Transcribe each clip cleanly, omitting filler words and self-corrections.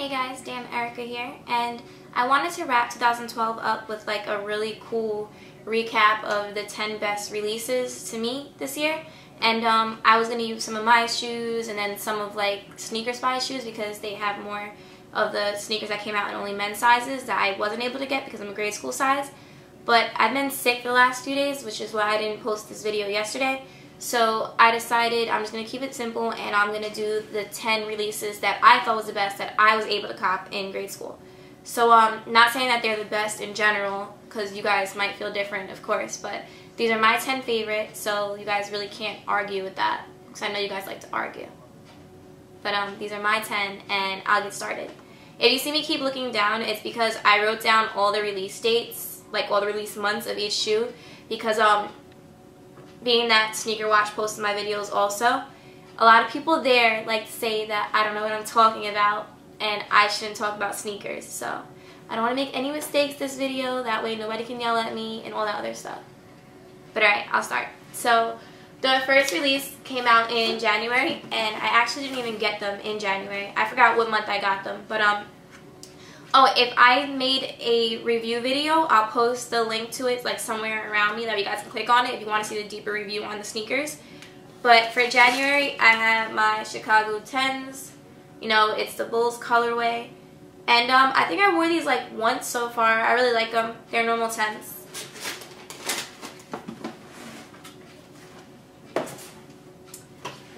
Hey guys, Damn Erica here, and I wanted to wrap 2012 up with like a really cool recap of the 10 best releases to me this year. And I was going to use some of my shoes and then some of like Sneaker Spy shoes because they have more of the sneakers that came out in only men's sizes that I wasn't able to get because I'm a grade school size. But I've been sick the last few days, which is why I didn't post this video yesterday. So I decided I'm just going to keep it simple and I'm going to do the 10 releases that I thought was the best that I was able to cop in grade school. So not saying that they're the best in general because you guys might feel different, of course, but these are my 10 favorites, so you guys really can't argue with that because I know you guys like to argue. But these are my 10 and I'll get started. If you see me keep looking down, it's because I wrote down all the release dates, like all the release months of each shoe, because being that Sneaker Watch posted my videos also, a lot of people there like to say that I don't know what I'm talking about and I shouldn't talk about sneakers. So I don't want to make any mistakes this video, that way nobody can yell at me and all that other stuff. But alright, I'll start. So the first release came out in January and I actually didn't even get them in January. I forgot what month I got them, but oh, if I made a review video, I'll post the link to it like somewhere around me that you guys can click on it if you want to see the deeper review on the sneakers. But for January, I have my Chicago 10s. You know, it's the Bulls colorway. And I think I wore these like once so far. I really like them. They're normal 10s.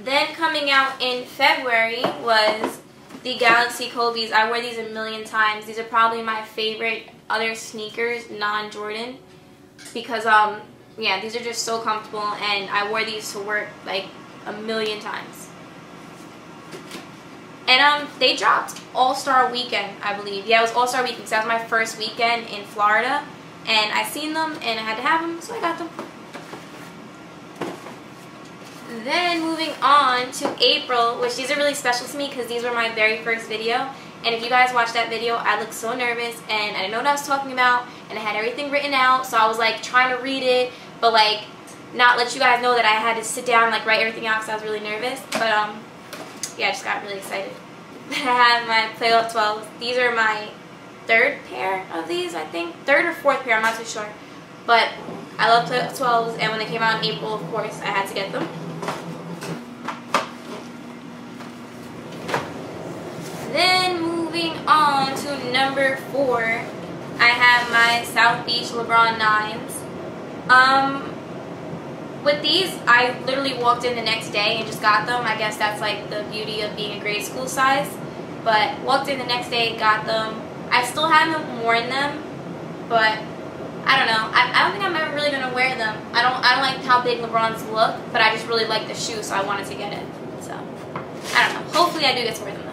Then coming out in February was the Galaxy Kobe's. I wore these a million times. These are probably my favorite other sneakers, non-Jordan, because yeah, these are just so comfortable and I wore these to work like a million times. And they dropped All-Star Weekend, I believe. Yeah, it was All-Star Weekend because that was my first weekend in Florida and I seen them and I had to have them, so I got them. Then moving on to April, which these are really special to me because these were my very first video. And if you guys watched that video, I looked so nervous and I didn't know what I was talking about and I had everything written out, so I was like trying to read it but like not let you guys know that I had to sit down and like write everything out because I was really nervous. But yeah, I just got really excited. I have my Playoff 12s. These are my third pair of these, I think. Third or fourth pair, I'm not too sure. But I love Playoff 12s and when they came out in April, of course, I had to get them. Then moving on to number 4, I have my South Beach LeBron 9s. With these, I literally walked in the next day and just got them. I guess that's like the beauty of being a grade school size. But walked in the next day, got them. I still haven't worn them, but I don't know. I don't think I'm ever really gonna wear them. I don't like how big LeBron's look, but I just really like the shoe, so I wanted to get it. So I don't know. Hopefully, I do get to wear them though.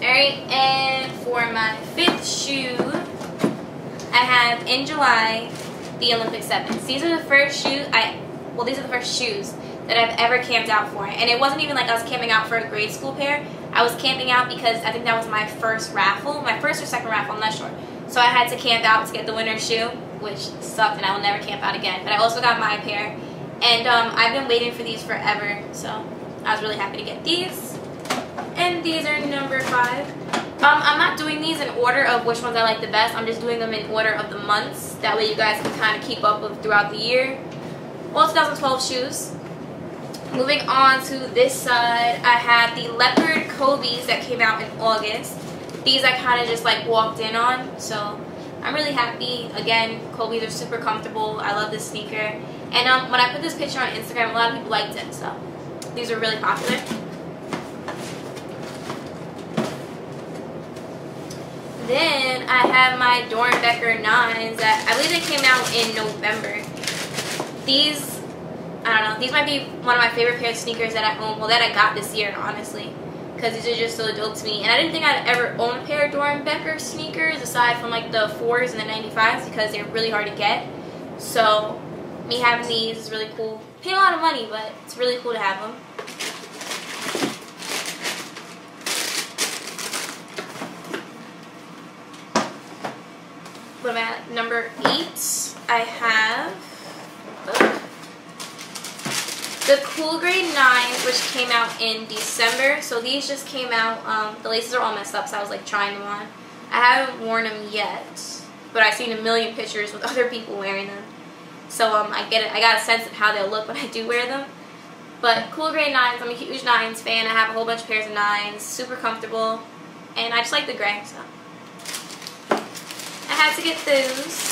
Alright, and for my 5th shoe, I have in July the Olympic 7s. These are the first shoes these are the first shoes that I've ever camped out for. And it wasn't even like I was camping out for a grade school pair. I was camping out because I think that was my first raffle, my first or second raffle, I'm not sure. So I had to camp out to get the winner's shoe, which sucked and I will never camp out again. But I also got my pair. And I've been waiting for these forever, so I was really happy to get these. And these are number 5. I'm not doing these in order of which ones I like the best. I'm just doing them in order of the months. That way you guys can kind of keep up with throughout the year. All 2012 shoes. Moving on to this side, I have the Leopard Kobe's that came out in August. These I kind of just like walked in on, so I'm really happy. Again, Kobe's are super comfortable. I love this sneaker. And when I put this picture on Instagram, a lot of people liked it, so these are really popular. Then I have my Doernbecher 9s that I believe they came out in November. These, I don't know, these might be one of my favorite pair of sneakers that I own, well that I got this year honestly, because these are just so dope to me. And I didn't think I'd ever own a pair of Doernbecher sneakers aside from like the 4s and the 95s because they're really hard to get. So me having these is really cool. Paid a lot of money, but it's really cool to have them. What am I at? Number 8, I have the Cool Grade 9s, which came out in December. So these just came out. The laces are all messed up, so I was like trying them on. I haven't worn them yet, but I've seen a million pictures with other people wearing them. So I get it. I got a sense of how they'll look when I do wear them. But Cool Grade 9s, I'm a huge 9s fan. I have a whole bunch of pairs of 9s, super comfortable, and I just like the gray, so I had to get those.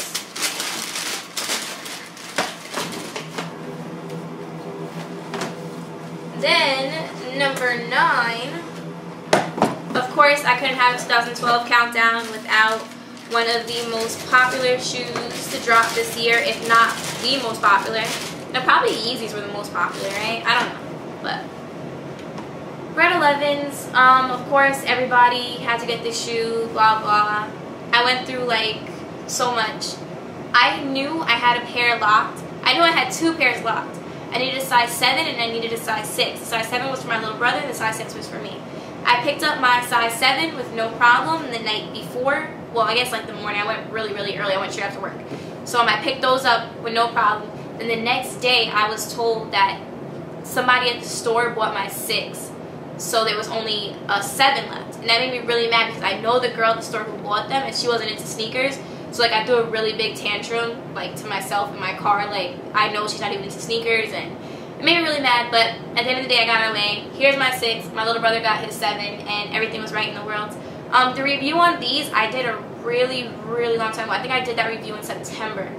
Then, number 9, of course, I couldn't have a 2012 countdown without one of the most popular shoes to drop this year, if not the most popular. Now, probably Yeezys were the most popular, right? I don't know, but Red 11s, of course, everybody had to get this shoe, blah, blah. I went through, like, so much. I knew I had a pair locked. I knew I had 2 pairs locked. I needed a size 7 and I needed a size 6. The size 7 was for my little brother and the size 6 was for me. I picked up my size 7 with no problem the night before. Well, I guess like the morning. I went really, really early. I went straight after work. So I picked those up with no problem. Then the next day I was told that somebody at the store bought my 6. So there was only a 7 left. And that made me really mad because I know the girl at the store who bought them and she wasn't into sneakers. So like I threw a really big tantrum like to myself in my car, like I know she's not even into sneakers, and it made me really mad. But at the end of the day I got her way. Here's my 6, my little brother got his 7, and everything was right in the world. The review on these I did a really, really long time ago. I think I did that review in September.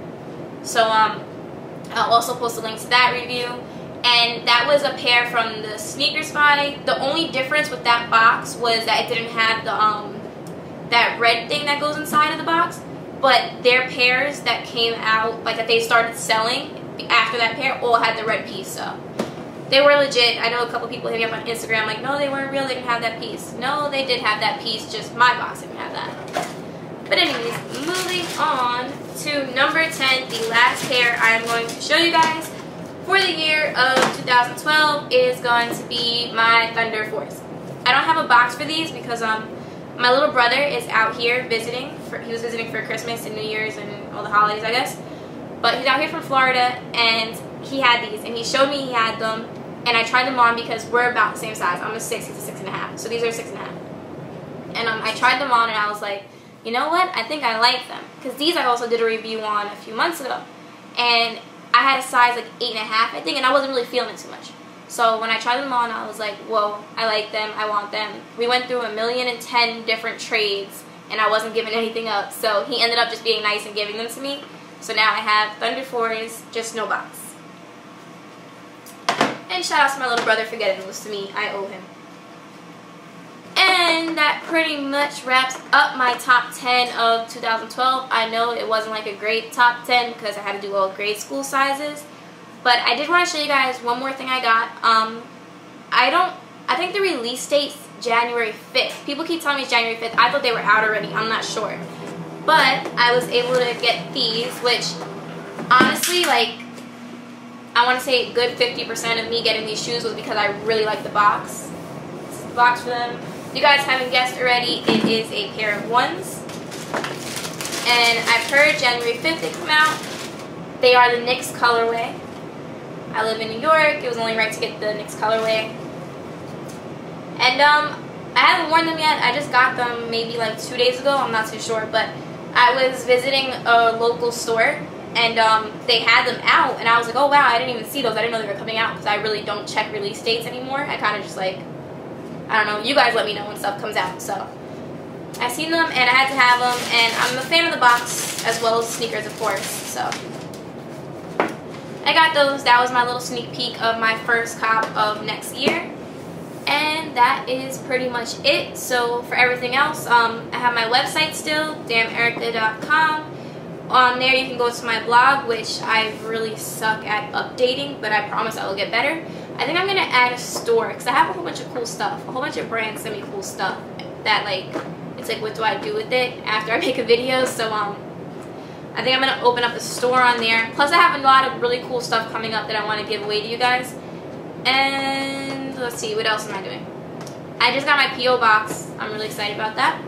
So I'll also post a link to that review. And that was a pair from the Sneaker Spy. The only difference with that box was that it didn't have the that red thing that goes inside of the box. But their pairs that came out, like that they started selling after that pair, all had the red piece. So they were legit. I know a couple people hit me up on Instagram like, no, they weren't real, they didn't have that piece. No, they did have that piece, just my box didn't have that. But anyways, moving on to number 10, the last pair I am going to show you guys for the year of 2012 is going to be my Thunder Force. I don't have a box for these because my little brother is out here visiting. He was visiting for Christmas and New Year's and all the holidays, I guess. But he's out here from Florida, and he had these, and he showed me he had them, and I tried them on because we're about the same size. I'm a 6, he's a 6.5, so these are 6.5. And I tried them on, and I was like, you know what? I think I like them, because these I also did a review on a few months ago, and I had a size like 8.5, I think, and I wasn't really feeling it too much. So when I tried them on, I was like, whoa, I like them, I want them. We went through 1,010,000 different trades, and I wasn't giving anything up. So he ended up just being nice and giving them to me. So now I have Thunder 4s, just no box. And shout out to my little brother for getting those to me. I owe him. And that pretty much wraps up my top 10 of 2012. I know it wasn't like a great top 10 because I had to do all grade school sizes. But I did want to show you guys one more thing I got. I think the release date's January 5th. People keep telling me it's January 5th. I thought they were out already. I'm not sure. But I was able to get these, which honestly, like, I want to say a good 50% of me getting these shoes was because I really like the box. This is the box for them. If you guys haven't guessed already, it is a pair of 1s. And I've heard January 5th they come out. They are the Knicks colorway. I live in New York. It was only right to get the Knicks colorway. And I haven't worn them yet. I just got them maybe like 2 days ago. I'm not too sure. But I was visiting a local store, and they had them out. And I was like, oh, wow, I didn't even see those. I didn't know they were coming out because I really don't check release dates anymore. I kind of just like, I don't know. You guys let me know when stuff comes out. So I seen them, and I had to have them. And I'm a fan of the box as well as sneakers, of course. So I got those. That was my little sneak peek of my first cop of next year. And that is pretty much it. So for everything else, I have my website still, damnerika.com. On there you can go to my blog, which I really suck at updating, but I promise I will get better. I think I'm going to add a store because I have a whole bunch of cool stuff. A whole bunch of brands send me cool stuff that, like, it's like, what do I do with it after I make a video? So I think I'm going to open up a store on there. Plus I have a lot of really cool stuff coming up that I want to give away to you guys. And let's see, what else am I doing? I just got my P.O. box. I'm really excited about that.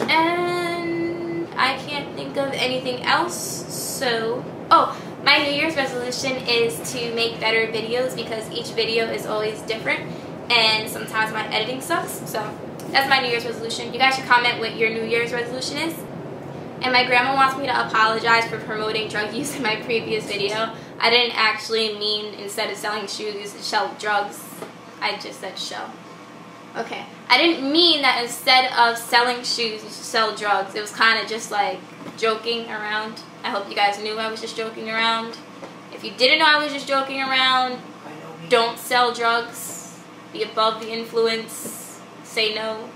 And I can't think of anything else. So, oh, My New Year's resolution is to make better videos because each video is always different and sometimes my editing sucks. So that's my New Year's resolution. You guys should comment what your New Year's resolution is. And my grandma wants me to apologize for promoting drug use in my previous video. I didn't actually mean instead of selling shoes, sell drugs. I just said show. Okay. I didn't mean that instead of selling shoes, you should sell drugs. It was kind of just like joking around. I hope you guys knew I was just joking around. If you didn't know I was just joking around, don't sell drugs. Be above the influence. Say no.